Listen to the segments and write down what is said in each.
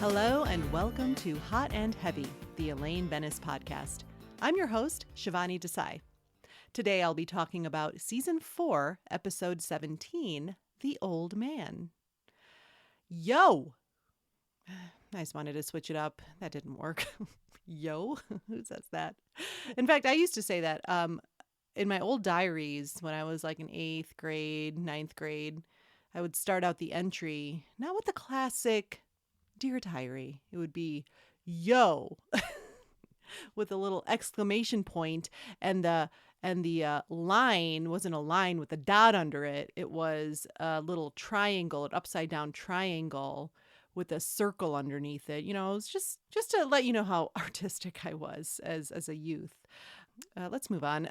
Hello and welcome to Hot and Heavy, the Elaine podcast. I'm your host, Shivani Desai. Today I'll be talking about Season 4, Episode 17, The Old Man. Yo! I just wanted to switch it up. That didn't work. Yo? Who says that? In fact, I used to say that in my old diaries when I was like in 8th grade, 9th grade. I would start out the entry, not with the classic Dear Diary. It would be, yo, with a little exclamation point, and the line wasn't a line with a dot under it. It was a little triangle, an upside down triangle with a circle underneath it. You know, it was just to let you know how artistic I was as a youth. Let's move on.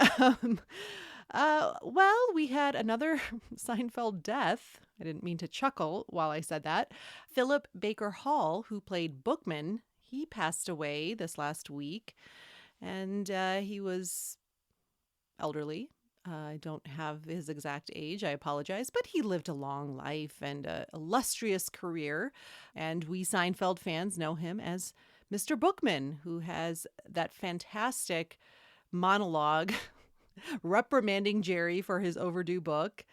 Well, we had another Seinfeld death. I didn't mean to chuckle while I said that. Philip Baker Hall, who played Bookman, he passed away this last week, and he was elderly. I don't have his exact age. I apologize, but he lived a long life and an illustrious career, and we Seinfeld fans know him as Mr. Bookman, who has that fantastic monologue reprimanding Jerry for his overdue book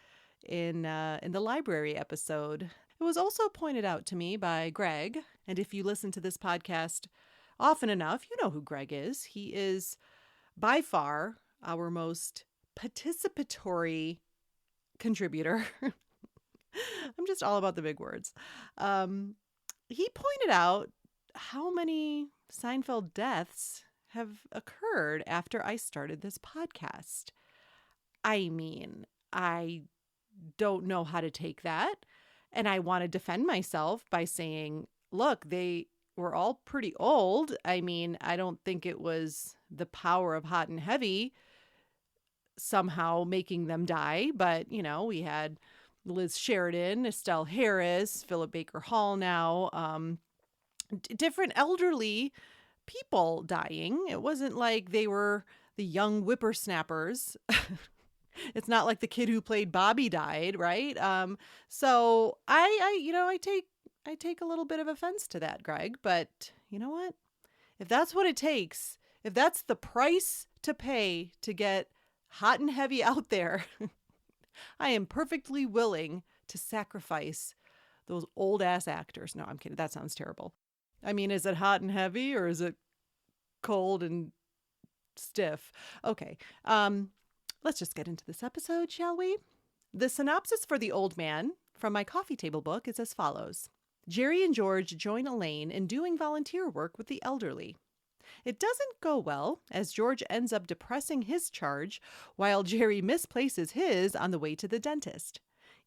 in the library episode. It was also pointed out to me by Greg, and if you listen to this podcast often enough, you know who Greg is. He is by far our most participatory contributor. I'm just all about the big words. He pointed out how many Seinfeld deaths have occurred after I started this podcast. I mean, I don't know how to take that. And I want to defend myself by saying, look, they were all pretty old. I mean, I don't think it was the power of Hot and Heavy somehow making them die. But, you know, we had Liz Sheridan, Estelle Harris, Philip Baker Hall now, different elderly people dying. It wasn't like they were the young whippersnappers. It's not like the kid who played Bobby died, right? So I take a little bit of offense to that, Greg. But you know what? If that's what it takes, if that's the price to pay to get Hot and Heavy out there, I am perfectly willing to sacrifice those old ass actors. No, I'm kidding. That sounds terrible. I mean, is it hot and heavy or is it cold and stiff? Okay, let's just get into this episode, shall we? The synopsis for The Old Man from my coffee table book is as follows. Jerry and George join Elaine in doing volunteer work with the elderly. It doesn't go well, as George ends up depressing his charge while Jerry misplaces his on the way to the dentist.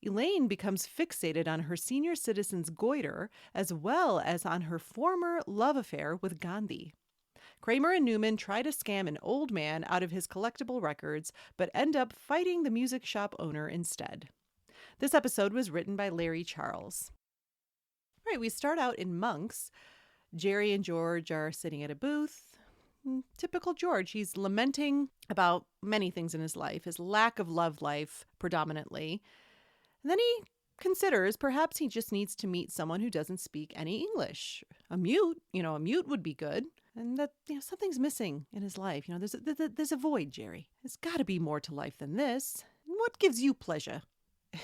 Elaine becomes fixated on her senior citizen's goiter as well as on her former love affair with Gandhi. Kramer and Newman try to scam an old man out of his collectible records, but end up fighting the music shop owner instead. This episode was written by Larry Charles. All right, we start out in Monk's. Jerry and George are sitting at a booth. Typical George. He's lamenting about many things in his life, his lack of love life predominantly. And then he considers perhaps he just needs to meet someone who doesn't speak any English. A mute would be good. And that, something's missing in his life. There's a void, Jerry. There's got to be more to life than this. What gives you pleasure?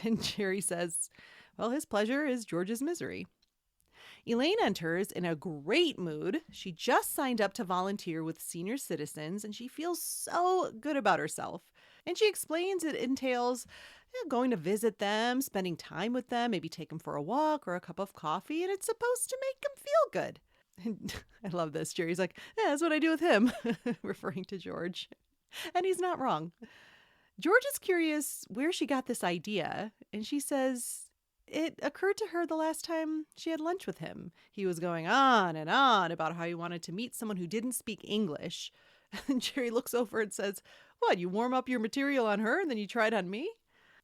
And Jerry says, well, his pleasure is George's misery. Elaine enters in a great mood. She just signed up to volunteer with senior citizens, and she feels so good about herself. And she explains it entails going to visit them, spending time with them, maybe take them for a walk or a cup of coffee, and it's supposed to make them feel good. And I love this. Jerry's like, yeah, that's what I do with him, referring to George. And he's not wrong. George is curious where she got this idea, and she says it occurred to her the last time she had lunch with him. He was going on and on about how he wanted to meet someone who didn't speak English. And Jerry looks over and says, what, you warm up your material on her and then you try it on me?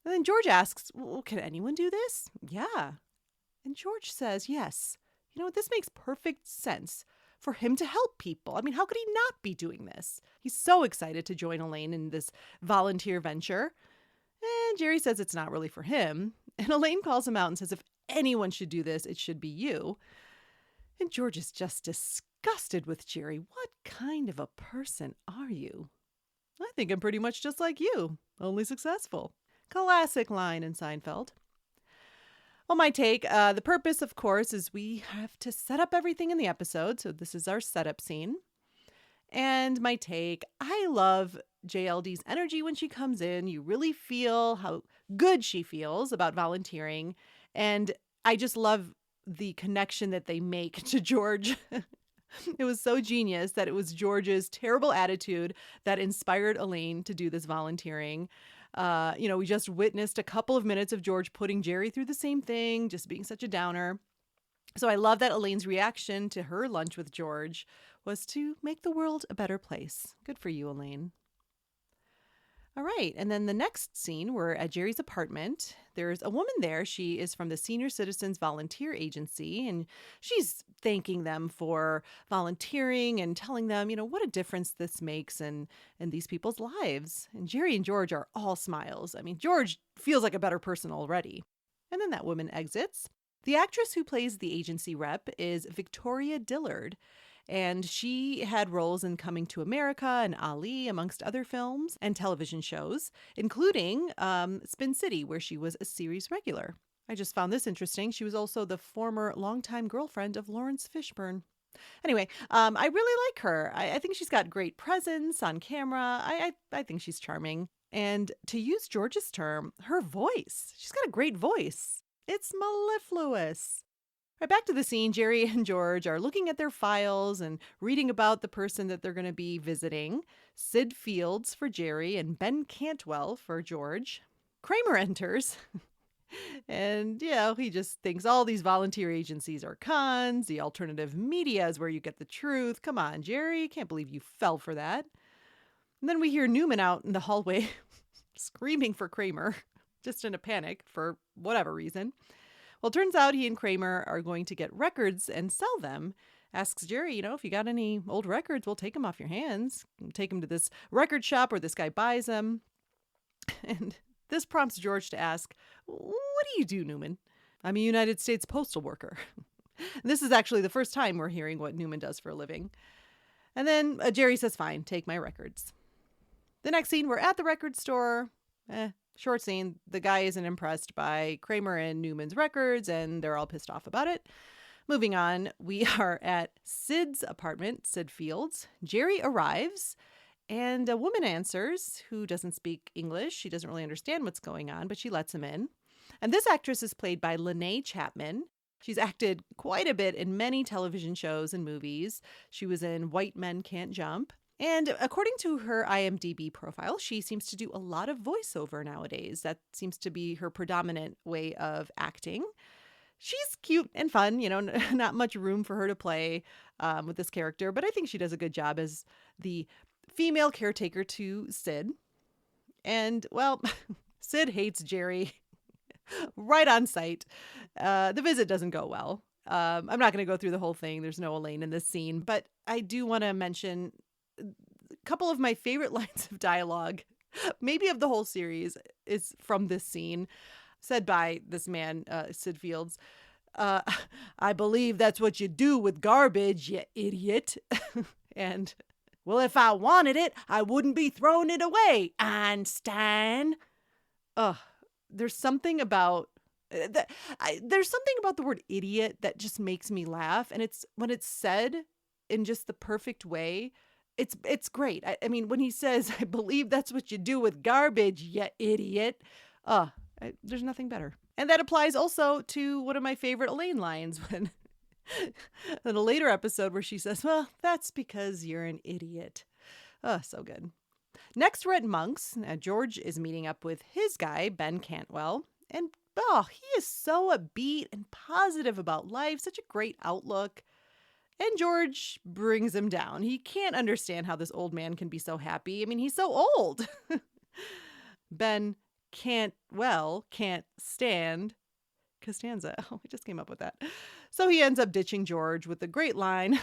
And then George asks, well, can anyone do this? Yeah. And George says, yes. You know what? This makes perfect sense for him to help people. I mean, how could he not be doing this? He's so excited to join Elaine in this volunteer venture. And Jerry says it's not really for him. And Elaine calls him out and says, if anyone should do this, it should be you. And George is just disgusted with Jerry. What kind of a person are you? I think I'm pretty much just like you, only successful. Classic line in Seinfeld. Well, my take, the purpose, of course, is we have to set up everything in the episode. So this is our setup scene. And my take, I love JLD's energy when she comes in. You really feel how good she feels about volunteering. And I just love the connection that they make to George. It was so genius that it was George's terrible attitude that inspired Elaine to do this volunteering. We just witnessed a couple of minutes of George putting Jerry through the same thing, just being such a downer. So I love that Elaine's reaction to her lunch with George was to make the world a better place. Good for you, Elaine. All right. And then the next scene, we're at Jerry's apartment. There's a woman there. She is from the Senior Citizens Volunteer Agency, and she's thanking them for volunteering and telling them, what a difference this makes in these people's lives. And Jerry and George are all smiles. I mean, George feels like a better person already. And then that woman exits. The actress who plays the agency rep is Victoria Dillard. And she had roles in Coming to America and Ali, amongst other films and television shows, including Spin City, where she was a series regular. I just found this interesting. She was also the former longtime girlfriend of Lawrence Fishburne. Anyway, I really like her. I think she's got great presence on camera. I think she's charming. And to use George's term, her voice. She's got a great voice. It's mellifluous. Right, back to the scene, Jerry and George are looking at their files and reading about the person that they're going to be visiting. Sid Fields for Jerry and Ben Cantwell for George. Kramer enters. And, he just thinks all these volunteer agencies are cons. The alternative media is where you get the truth. Come on, Jerry. Can't believe you fell for that. And then we hear Newman out in the hallway screaming for Kramer, just in a panic for whatever reason. Well, it turns out he and Kramer are going to get records and sell them. Asks Jerry, if you got any old records, we'll take them off your hands. Take them to this record shop where this guy buys them. And this prompts George to ask, what do you do, Newman? I'm a United States postal worker. This is actually the first time we're hearing what Newman does for a living. And then Jerry says, fine, take my records. The next scene, we're at the record store. Short scene, the guy isn't impressed by Kramer and Newman's records, and they're all pissed off about it. Moving on, we are at Sid's apartment, Sid Fields. Jerry arrives, and a woman answers who doesn't speak English. She doesn't really understand what's going on, but she lets him in. And this actress is played by Lene Chapman. She's acted quite a bit in many television shows and movies. She was in White Men Can't Jump. And according to her IMDb profile, she seems to do a lot of voiceover nowadays. That seems to be her predominant way of acting. She's cute and fun, not much room for her to play with this character, but I think she does a good job as the female caretaker to Sid. And, well, Sid hates Jerry right on sight. The visit doesn't go well. I'm not going to go through the whole thing. There's no Elaine in this scene, but I do want to mention a couple of my favorite lines of dialogue, maybe of the whole series, is from this scene, said by this man, Sid Fields. I believe that's what you do with garbage, you idiot. And, well, if I wanted it, I wouldn't be throwing it away, Einstein. There's something about there's something about the word idiot that just makes me laugh. And it's when it's said in just the perfect way. It's great. I mean, when he says, I believe that's what you do with garbage, you idiot. There's nothing better. And that applies also to one of my favorite Elaine lines when in a later episode where she says, well, that's because you're an idiot. So good. Next, we're at Monk's. George is meeting up with his guy, Ben Cantwell. And he is so upbeat and positive about life. Such a great outlook. And George brings him down. He can't understand how this old man can be so happy. I mean, he's so old. Ben can't stand Costanza. I just came up with that. So he ends up ditching George with the great line,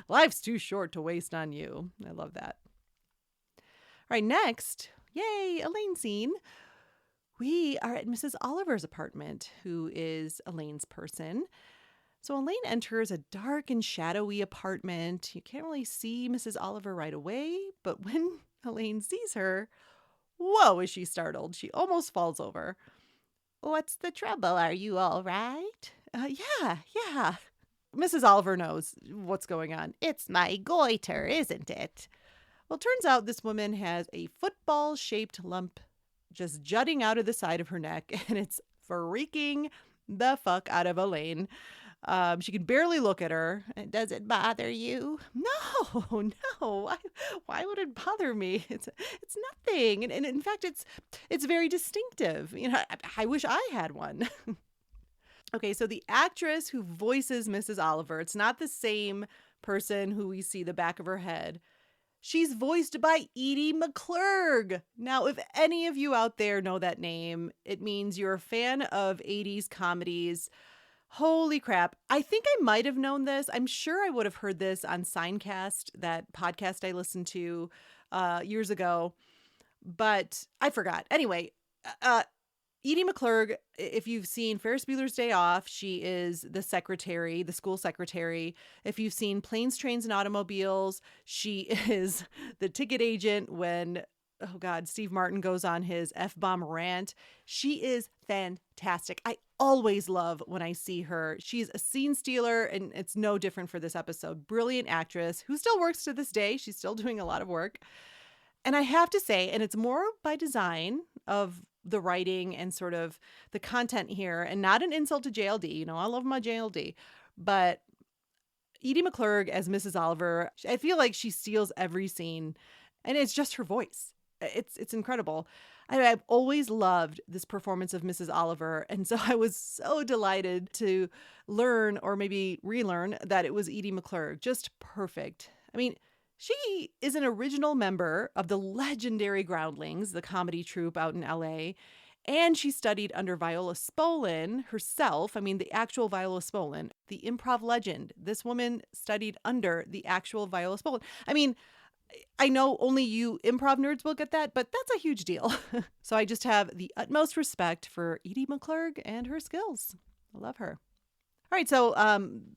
life's too short to waste on you. I love that. All right, next, yay, Elaine scene. We are at Mrs. Oliver's apartment, who is Elaine's person. So Elaine enters a dark and shadowy apartment. You can't really see Mrs. Oliver right away, but when Elaine sees her, whoa, is she startled. She almost falls over. What's the trouble? Are you all right? Yeah. Mrs. Oliver knows what's going on. It's my goiter, isn't it? Well, turns out this woman has a football-shaped lump just jutting out of the side of her neck, and it's freaking the fuck out of Elaine. She can barely look at her. Does it bother you? No, no. Why would it bother me? It's nothing. And in fact, it's very distinctive. I wish I had one. Okay, so the actress who voices Mrs. Oliver, it's not the same person who we see the back of her head. She's voiced by Edie McClurg. Now, if any of you out there know that name, it means you're a fan of 80s comedies. Holy crap. I think I might have known this. I'm sure I would have heard this on Signcast, that podcast I listened to years ago, but I forgot. Anyway, Edie McClurg, if you've seen Ferris Bueller's Day Off, she is the secretary, the school secretary. If you've seen Planes, Trains, and Automobiles, she is the ticket agent when, oh God, Steve Martin goes on his F-bomb rant. She is fantastic. I always love when I see her. She's a scene stealer, and it's no different for this episode. Brilliant actress who still works to this day. She's still doing a lot of work. And I have to say, and it's more by design of the writing and sort of the content here, and not an insult to JLD. I love my JLD, but Edie McClurg as Mrs. Oliver, I feel like she steals every scene, and it's just her voice. It's incredible. I've always loved this performance of Mrs. Oliver, and so I was so delighted to learn, or maybe relearn, that it was Edie McClurg. Just perfect. I mean, she is an original member of the legendary Groundlings, the comedy troupe out in LA, and she studied under Viola Spolin herself. I mean, the actual Viola Spolin, the improv legend. This woman studied under the actual Viola Spolin. I mean, I know only you improv nerds will get that, but that's a huge deal. So I just have the utmost respect for Edie McClurg and her skills. I love her. All right, so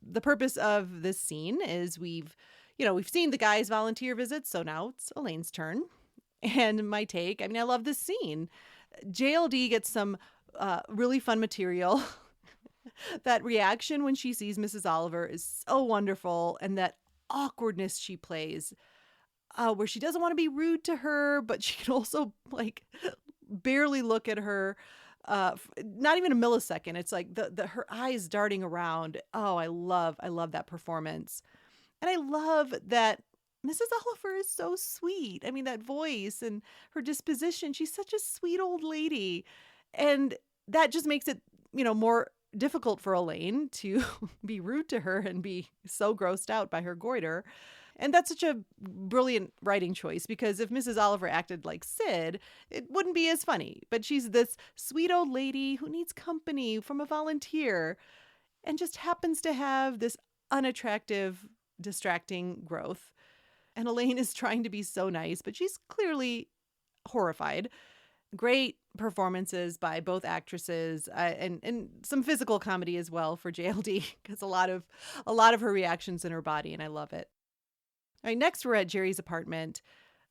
the purpose of this scene is we've seen the guys' volunteer visits, so now it's Elaine's turn. And my take, I love this scene. JLD gets some really fun material. That reaction when she sees Mrs. Oliver is so wonderful, and that awkwardness she plays, where she doesn't want to be rude to her, but she can also barely look at her. Not even a millisecond. It's like her eyes darting around. Oh, I love that performance. And I love that Mrs. Oliver is so sweet. I mean, that voice and her disposition, she's such a sweet old lady. And that just makes it, more difficult for Elaine to be rude to her and be so grossed out by her goiter. And that's such a brilliant writing choice, because if Mrs. Oliver acted like Sid, it wouldn't be as funny. But she's this sweet old lady who needs company from a volunteer and just happens to have this unattractive, distracting growth. And Elaine is trying to be so nice, but she's clearly horrified. Great performances by both actresses, and some physical comedy as well for JLD, because a lot of her reactions in her body, and I love it. All right, next we're at Jerry's apartment.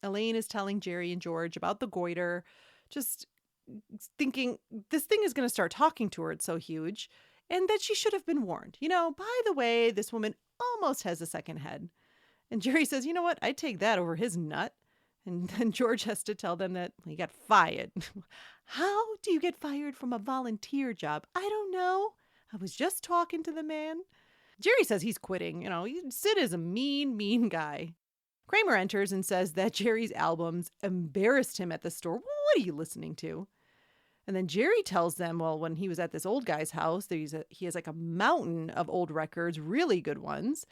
Elaine is telling Jerry and George about the goiter, just thinking this thing is going to start talking to her. It's so huge, and that she should have been warned. By the way, this woman almost has a second head. And Jerry says, you know what? I'd take that over his nut. And then George has to tell them that he got fired. How do you get fired from a volunteer job? I don't know. I was just talking to the man. Jerry says he's quitting. Sid is a mean, mean guy. Kramer enters and says that Jerry's albums embarrassed him at the store. What are you listening to? And then Jerry tells them, well, when he was at this old guy's house, he has like a mountain of old records, really good ones.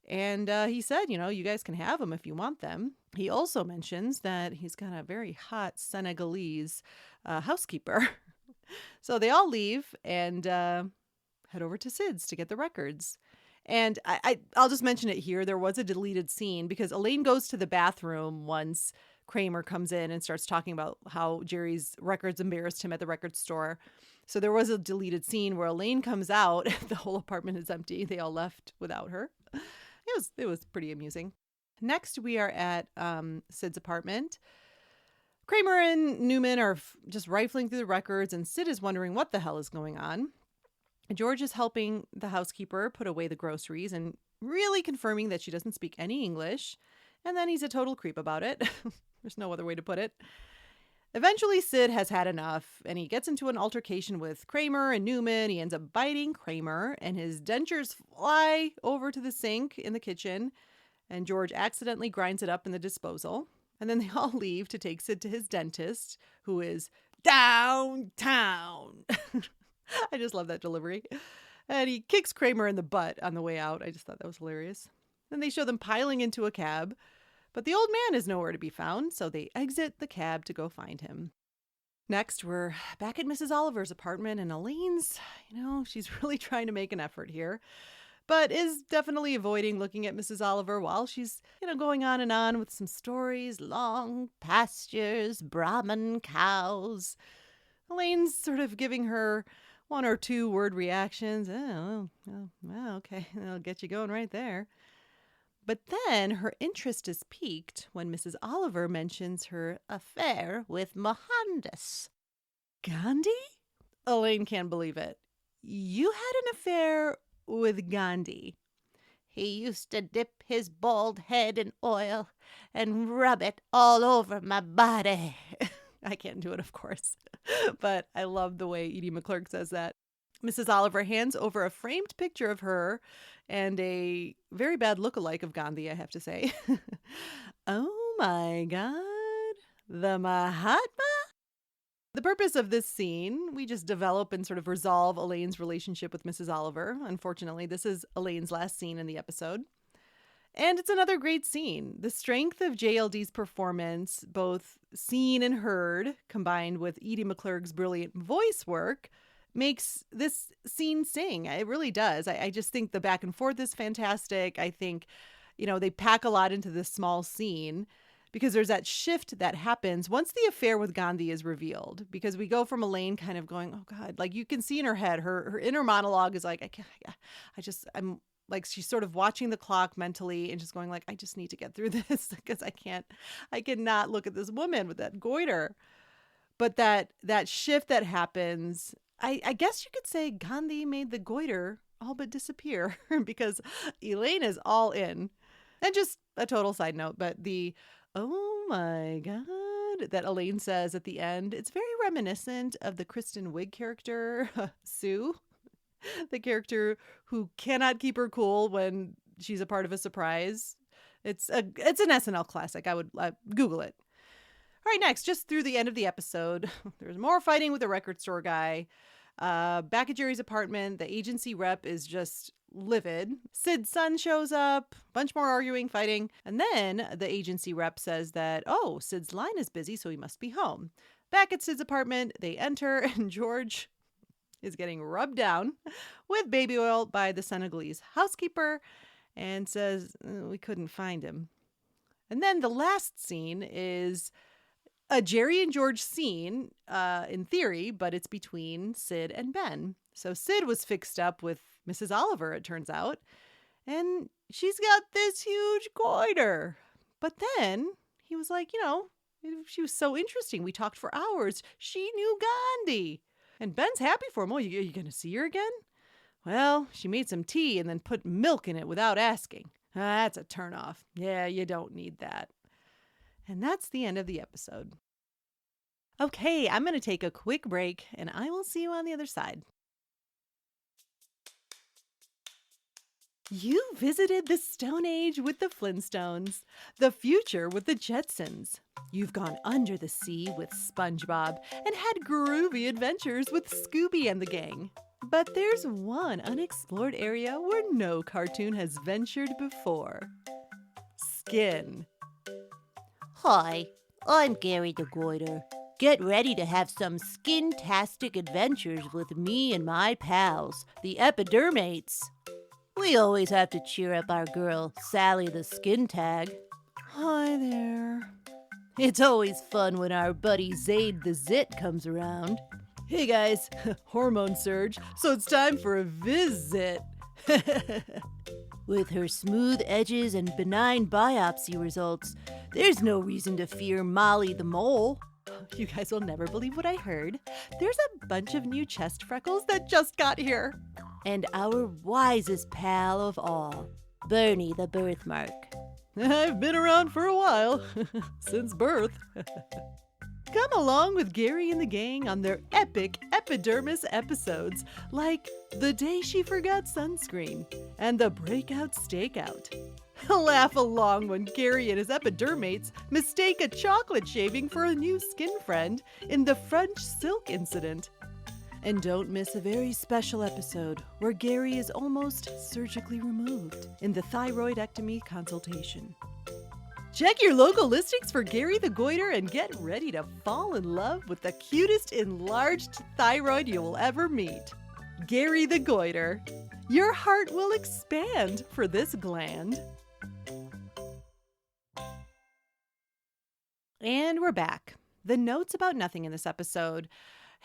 And he said, you guys can have them if you want them. He also mentions that he's got a very hot Senegalese housekeeper. So they all leave and head over to Sid's to get the records. And I'll just mention it here. There was a deleted scene because Elaine goes to the bathroom once Kramer comes in and starts talking about how Jerry's records embarrassed him at the record store. So there was a deleted scene where Elaine comes out. The whole apartment is empty. They all left without her. It was pretty amusing. Next, we are at Sid's apartment. Kramer and Newman are just rifling through the records, and Sid is wondering what the hell is going on. George is helping the housekeeper put away the groceries and really confirming that she doesn't speak any English. And then he's a total creep about it. There's no other way to put it. Eventually, Sid has had enough, and he gets into an altercation with Kramer and Newman. He ends up biting Kramer, and his dentures fly over to the sink in the kitchen, and George accidentally grinds it up in the disposal. And then they all leave to take Sid to his dentist, who is downtown. I just love that delivery. And he kicks Kramer in the butt on the way out. I just thought that was hilarious. Then they show them piling into a cab. But the old man is nowhere to be found, so they exit the cab to go find him. Next, we're back at Mrs. Oliver's apartment, and Elaine's, she's really trying to make an effort here, but is definitely avoiding looking at Mrs. Oliver while she's, going on and on with some stories, long pastures, Brahman cows. Elaine's sort of giving her 1 or 2 word reactions. Oh, okay, that'll get you going right there. But then her interest is piqued when Mrs. Oliver mentions her affair with Mohandas. Gandhi? Elaine can't believe it. You had an affair with Gandhi. He used to dip his bald head in oil and rub it all over my body. I can't do it, of course. But I love the way Edie McClurg says that. Mrs. Oliver hands over a framed picture of her and a very bad lookalike of Gandhi, I have to say. Oh my God, the Mahatma? The purpose of this scene, we just develop and sort of resolve Elaine's relationship with Mrs. Oliver. Unfortunately, this is Elaine's last scene in the episode. And it's another great scene. The strength of JLD's performance, both seen and heard, combined with Edie McClurg's brilliant voice work, makes this scene sing. It really does. I just think the back and forth is fantastic. I think, they pack a lot into this small scene because there's that shift that happens once the affair with Gandhi is revealed, because we go from Elaine kind of going, oh God, like you can see in her head, her inner monologue is like, I'm like, she's sort of watching the clock mentally and just going like, I just need to get through this because I cannot look at this woman with that goiter. But that shift that happens, I guess you could say Gandhi made the goiter all but disappear because Elaine is all in. And just a total side note, but the, oh my God, that Elaine says at the end, it's very reminiscent of the Kristen Wiig character, Sue, the character who cannot keep her cool when she's a part of a surprise. It's an SNL classic. I would Google it. All right, next, just through the end of the episode, there's more fighting with the record store guy. Back at Jerry's apartment, the agency rep is just livid. Sid's son shows up, bunch more arguing, fighting. And then the agency rep says that, oh, Sid's line is busy, so he must be home. Back at Sid's apartment, they enter, and George is getting rubbed down with baby oil by the Senegalese housekeeper and says, we couldn't find him. And then the last scene is a Jerry and George scene, in theory, but it's between Sid and Ben. So Sid was fixed up with Mrs. Oliver, it turns out, and she's got this huge goiter. But then he was like, she was so interesting. We talked for hours. She knew Gandhi. And Ben's happy for him. Oh, you going to see her again? Well, she made some tea and then put milk in it without asking. That's a turnoff. Yeah, you don't need that. And that's the end of the episode. Okay, I'm going to take a quick break, and I will see you on the other side. You visited the Stone Age with the Flintstones, the future with the Jetsons. You've gone under the sea with SpongeBob and had groovy adventures with Scooby and the gang. But there's one unexplored area where no cartoon has ventured before. Skin. Hi, I'm Gary the Goiter. Get ready to have some skin-tastic adventures with me and my pals, the Epidermates. We always have to cheer up our girl, Sally the Skin Tag. Hi there. It's always fun when our buddy Zaid the Zit comes around. Hey guys, hormone surge, so it's time for a visit. With her smooth edges and benign biopsy results, there's no reason to fear Molly the Mole. You guys will never believe what I heard. There's a bunch of new chest freckles that just got here. And our wisest pal of all, Bernie the birthmark. I've been around for a while, since birth. Come along with Gary and the gang on their epic epidermis episodes, like The Day She Forgot Sunscreen and The Breakout Stakeout. Laugh along when Gary and his epidermates mistake a chocolate shaving for a new skin friend in the French silk incident. And don't miss a very special episode where Gary is almost surgically removed in the thyroidectomy consultation. Check your local listings for Gary the Goiter and get ready to fall in love with the cutest enlarged thyroid you will ever meet. Gary the Goiter. Your heart will expand for this gland. And we're back. The notes about nothing in this episode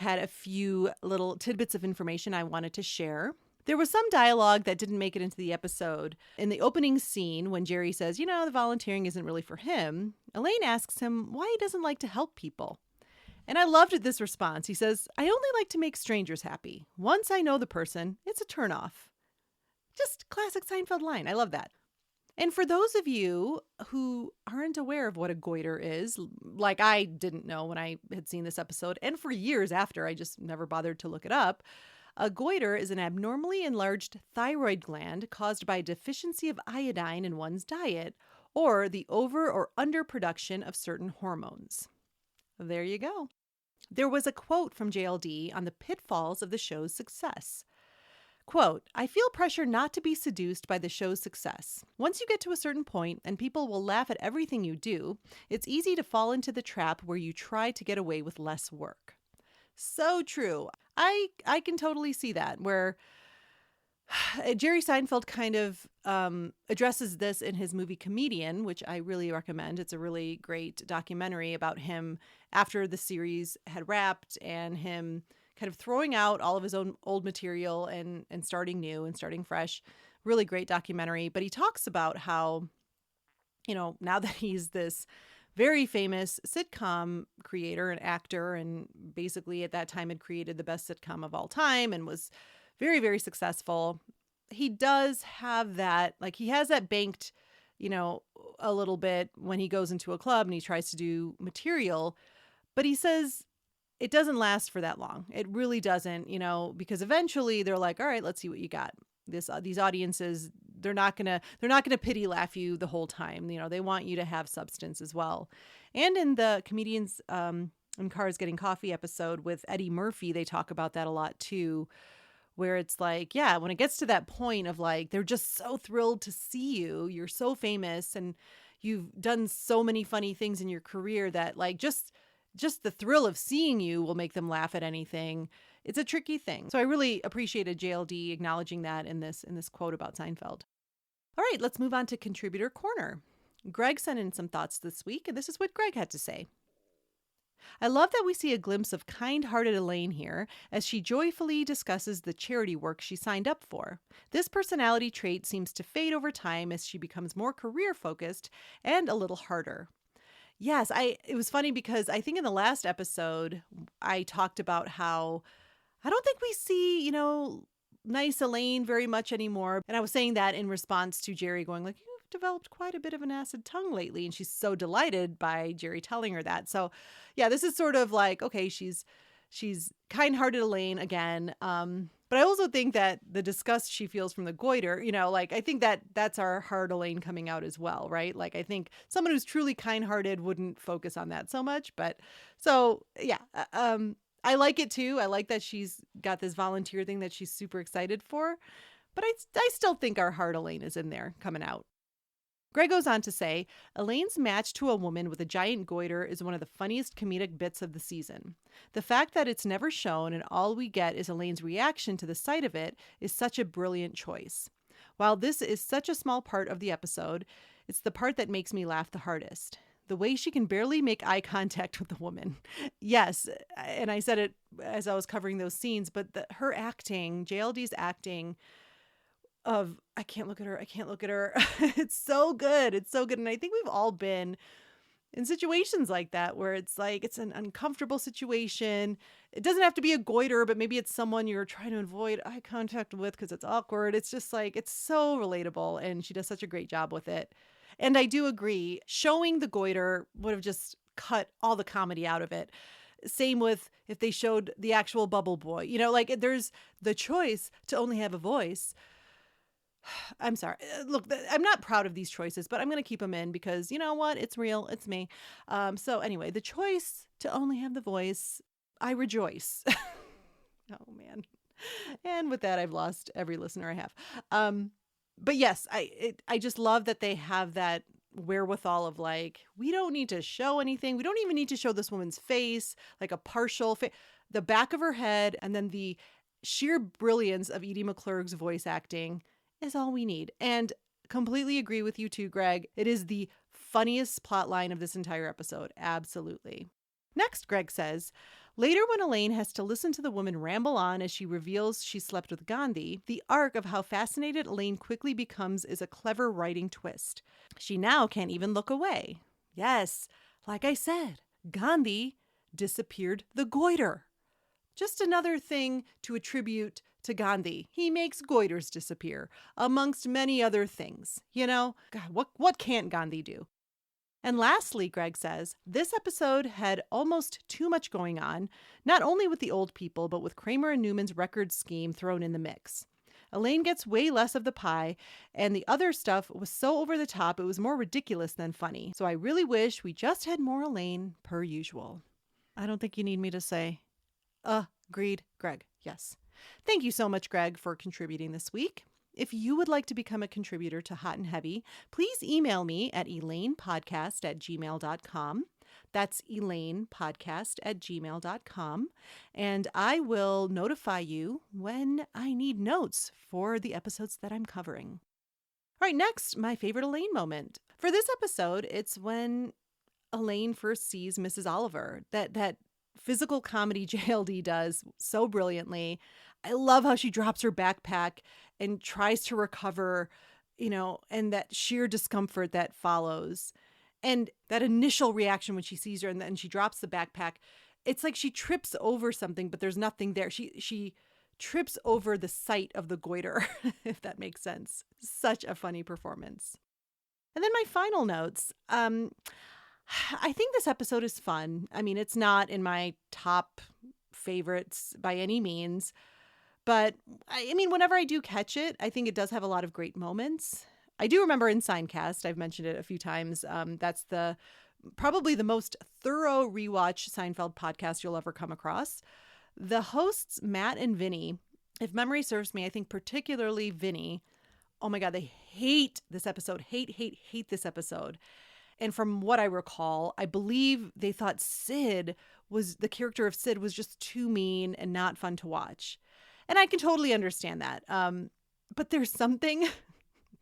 had a few little tidbits of information I wanted to share. There was some dialogue that didn't make it into the episode. In the opening scene, when Jerry says, the volunteering isn't really for him, Elaine asks him why he doesn't like to help people. And I loved this response. He says, I only like to make strangers happy. Once I know the person, it's a turnoff. Just classic Seinfeld line. I love that. And for those of you who aren't aware of what a goiter is, like I didn't know when I had seen this episode, and for years after, I just never bothered to look it up, a goiter is an abnormally enlarged thyroid gland caused by deficiency of iodine in one's diet or the over or underproduction of certain hormones. There you go. There was a quote from JLD on the pitfalls of the show's success. Quote, I feel pressure not to be seduced by the show's success. Once you get to a certain point and people will laugh at everything you do, it's easy to fall into the trap where you try to get away with less work. So true. I can totally see that, where Jerry Seinfeld kind of addresses this in his movie Comedian, which I really recommend. It's a really great documentary about him after the series had wrapped and him kind of throwing out all of his own old material and starting new and starting fresh. Really great documentary. But he talks about how, now that he's this very famous sitcom creator and actor, and basically at that time had created the best sitcom of all time and was very, very successful. He does have that, he has that banked, a little bit when he goes into a club and he tries to do material. But he says it doesn't last for that long. It really doesn't, because eventually they're like, all right, let's see what you got. These audiences, they're not gonna pity laugh you the whole time. They want you to have substance as well. And in the Comedians in Cars Getting Coffee episode with Eddie Murphy, they talk about that a lot too, where it's like, yeah, when it gets to that point of they're just so thrilled to see you, you're so famous and you've done so many funny things in your career that just the thrill of seeing you will make them laugh at anything. It's a tricky thing. So I really appreciated JLD acknowledging that in this quote about Seinfeld. All right, let's move on to Contributor Corner. Greg sent in some thoughts this week, and this is what Greg had to say. I love that we see a glimpse of kind-hearted Elaine here as she joyfully discusses the charity work she signed up for. This personality trait seems to fade over time as she becomes more career-focused and a little harder. Yes, it was funny because I think in the last episode, I talked about how I don't think we see, nice Elaine very much anymore. And I was saying that in response to Jerry going you've developed quite a bit of an acid tongue lately. And she's so delighted by Jerry telling her that. So yeah, this is sort of okay, she's kind-hearted Elaine again. But I also think that the disgust she feels from the goiter, I think that's our hard Elaine coming out as well, right? I think someone who's truly kind-hearted wouldn't focus on that so much. But so, yeah, I like it too. I like that she's got this volunteer thing that she's super excited for. But I still think our hard Elaine is in there coming out. Greg goes on to say, Elaine's match to a woman with a giant goiter is one of the funniest comedic bits of the season. The fact that it's never shown and all we get is Elaine's reaction to the sight of it is such a brilliant choice. While this is such a small part of the episode, it's the part that makes me laugh the hardest. the way she can barely make eye contact with the woman. Yes, and I said it as I was covering those scenes, but her acting, JLD's acting of, I can't look at her, it's so good. It's so good. And I think we've all been in situations like that where it's like it's an uncomfortable situation. It doesn't have to be a goiter, but maybe it's someone you're trying to avoid eye contact with because it's awkward. It's just like, it's so relatable, and she does such a great job with it. And I do agree, showing the goiter would have just cut all the comedy out of it. Same with if they showed the actual bubble boy. You know, like there's the choice to only have a voice. I'm sorry. Look, I'm not proud of these choices, but I'm going to keep them in because you know what? It's real. It's me. So anyway, the choice to only have the voice, I rejoice. Oh, man. And with that, I've lost every listener I have. But yes, I just love that they have that wherewithal of like, we don't need to show anything. We don't even need to show this woman's face, like a partial face, the back of her head, and then the sheer brilliance of Edie McClurg's voice acting is all we need. And completely agree with you too, Greg. It is the funniest plot line of this entire episode. Absolutely. Next, Greg says, later when Elaine has to listen to the woman ramble on as she reveals she slept with Gandhi, the arc of how fascinated Elaine quickly becomes is a clever writing twist. She now can't even look away. Yes, like I said, Gandhi disappeared the goiter. Just another thing to attribute to Gandhi. He makes goiters disappear, amongst many other things. You know, God, what can't Gandhi do? And lastly, Greg says, this episode had almost too much going on, not only with the old people, but with Kramer and Newman's record scheme thrown in the mix. Elaine gets way less of the pie, and the other stuff was so over the top, it was more ridiculous than funny. So I really wish we just had more Elaine per usual. I don't think you need me to say, agreed, Greg. Yes. Thank you so much, Greg, for contributing this week. If you would like to become a contributor to Hot and Heavy, please email me at elainepodcast@gmail.com. That's elainepodcast@gmail.com. And I will notify you when I need notes for the episodes that I'm covering. All right, next, my favorite Elaine moment. For this episode, it's when Elaine first sees Mrs. Oliver. That physical comedy JLD does so brilliantly. I love how she drops her backpack and tries to recover, you know, and that sheer discomfort that follows. And that initial reaction when she sees her and then she drops the backpack, it's like she trips over something, but there's nothing there. She trips over the sight of the goiter, if that makes sense. Such a funny performance. And then my final notes. I think this episode is fun. I mean, it's not in my top favorites by any means, but I mean, whenever I do catch it, I think it does have a lot of great moments. I do remember in Signcast, I've mentioned it a few times. That's probably the most thorough rewatch Seinfeld podcast you'll ever come across. The hosts, Matt and Vinny, if memory serves me, I think particularly Vinny, oh my God, they hate this episode, hate this episode. And from what I recall, I believe they thought the character of Sid was just too mean and not fun to watch. And I can totally understand that. But there's something,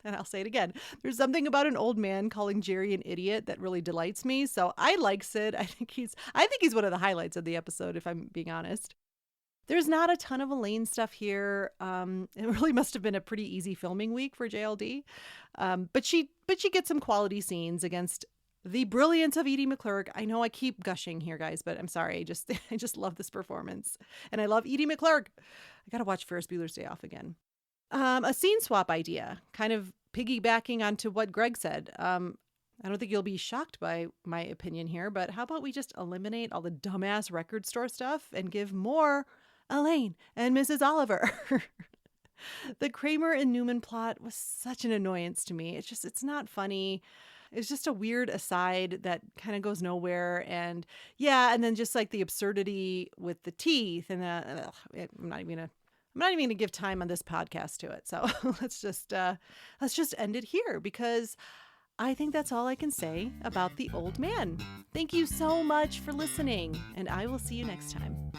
and I'll say it again, there's something about an old man calling Jerry an idiot that really delights me. So I like Sid. I think he's one of the highlights of the episode, if I'm being honest. There's not a ton of Elaine stuff here. It really must have been a pretty easy filming week for JLD. But she gets some quality scenes against the brilliance of Edie McClurg. I know I keep gushing here, guys, but I'm sorry. I just love this performance. And I love Edie McClurg. I got to watch Ferris Bueller's Day Off again. A scene swap idea, kind of piggybacking onto what Greg said. I don't think you'll be shocked by my opinion here, but how about we just eliminate all the dumbass record store stuff and give more Elaine and Mrs. Oliver? The Kramer and Newman plot was such an annoyance to me. It's not funny. It's just a weird aside that kind of goes nowhere. And yeah, and then just like the absurdity with the teeth and I'm not even gonna give time on this podcast to it. So let's just end it here because I think that's all I can say about the old man. Thank you so much for listening, and I will see you next time.